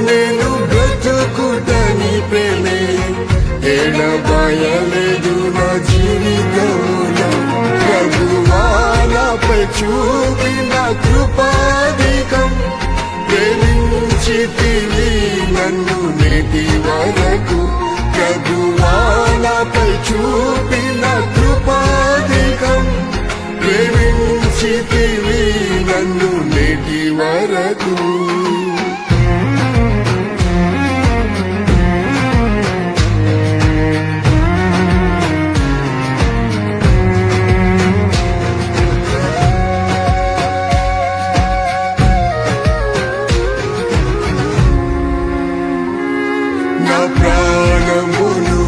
నేను బ్రతుకుట నీ ప్రేమే ఎడబాయలేదు నా జీవితంలో ప్రభువా నాపై చూపిన కృపాధికం ప్రేమించితివి నన్ను నేటి వరకు ప్రభువా నాపై చూపిన కృపాధికం ప్రేమించితివి నన్ను నేటి వరకు నా ప్రాణమును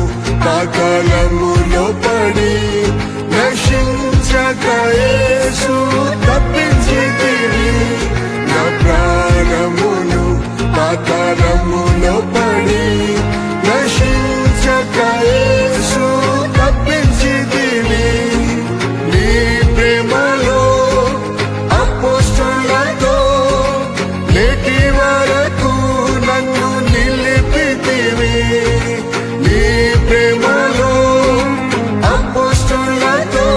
పాతాళములో పడి నశించక యేసు తప్పించితివి నా ప్రాణమును పాతాళములో పడి నశించక యేసు తప్పించితివి నీ ప్రేమలో అపోస్తలులతో నేటి వరకు నన్ను నిలిపితివి నీ ప్రేమలో అపోస్తలులతో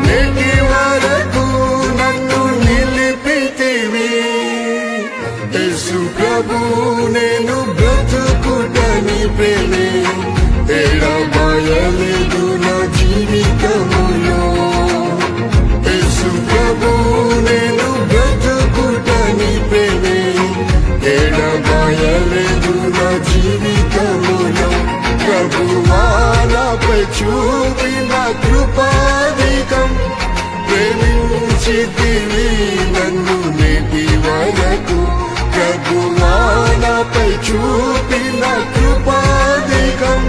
నేటి వరకు నన్ను నిలిపితివి యేసు ప్రభు నేను బ్రతుకుట నీ ప్రేమే ఎడబాయలేదు నా జీవితములో యేసు ప్రభు నేను బ్రతుకుట నీ ప్రేమే ఎడబాయలేదు నా జీవితములో ప్రభువా నాపై చూపిన కృపాధికం ప్రేమించితివి నన్ను నేటి వరకు ప్రభువా నాపై చూపిన కృపాధికం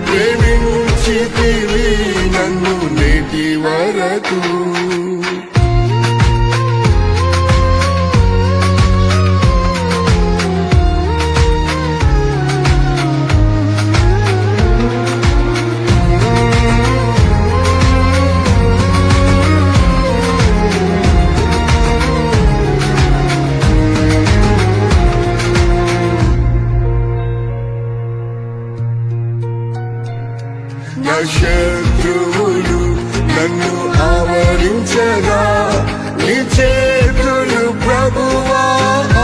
ప్రేమించితివి నన్ను నేటి వరకు నా శత్రువులు నన్ను ఆవరించగా నీ చేతులు ప్రభువా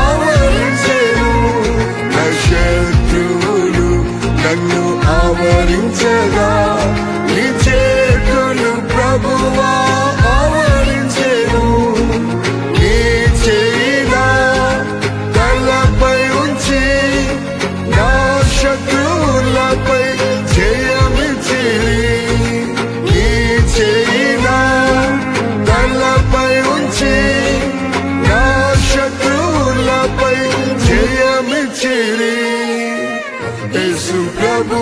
ఆవరించెను నా శత్రువులు నన్ను ఆవరించగా నీ చేతులు ప్రభువా ఆవరించెను నీ చేయిన తలపై ఉంచి నా శత్రువులపై జయమిచ్చిరి నీ చేయిన తలపై ఉంచి నా శత్రువులపై జయమిచ్చిరి యేసు ప్రభు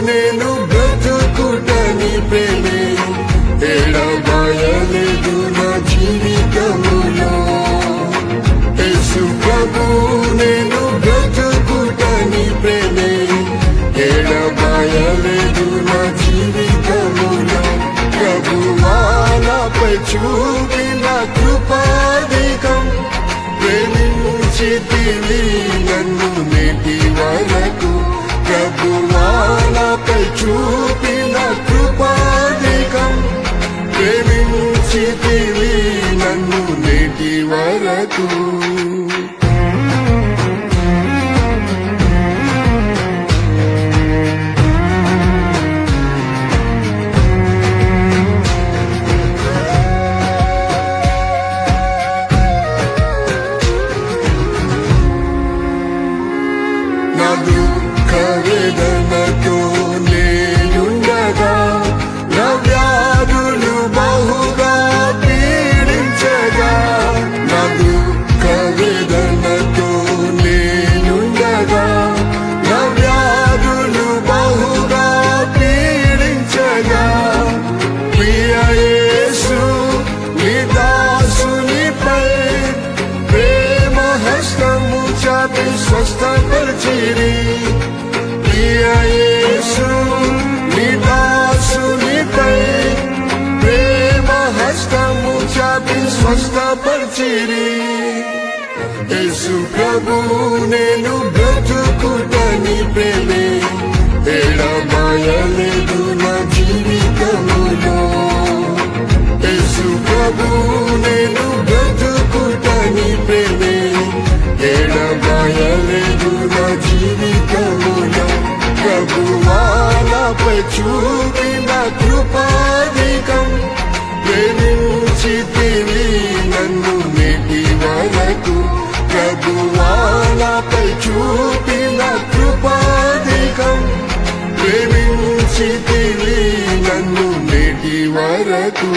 నేను బ్రతుకుట నీ ప్రేమే ఎడబాయలేదు నా జీవితములో యేసు ప్రభు నేను బ్రతుకుట నీ ప్రేమే ఎడబాయలేదు నా జీవితములో ప్రభువా నాపై చూపిన కృపాధికం ప్రేమించితివి నన్ను నేటి వరకు ప్రభువా నాపై చూపిన కృపాధికం ప్రేమించితివి నన్ను నేటి వరకు నా దుఃఖ వేదనతో నేనుండగా నా వ్యాధులు బహుగా పీడించగా నా దుఃఖ వేదనతో నేనుండగా నా వ్యాధులు బహుగా పీడించగా ప్రియ యేసు నీ దాసునిపై ప్రేమ హస్తము చాపి స్వస్థపరిచిరి ప్రియ యేసు నీ దాసునిపై ప్రేమ హస్తము చాపి స్వస్థపరిచిరి యేసు ప్రభు నేను బ్రతుకుటని ప్రేమే ఎడబాయలేదు నా జీవితములో. యేసు ప్రభు నేను బ్రతుకుటని ప్రేమే ఎడబాయలేదు నా జీవితములో. ప్రభువా నాపై చూపిన కృపాధికం ప్రేమించితివి నన్ను నేటి వరకు. ప్రభువా నాపై చూపిన కృపాధికం ప్రేమించితివి నన్ను నేటి వరకు.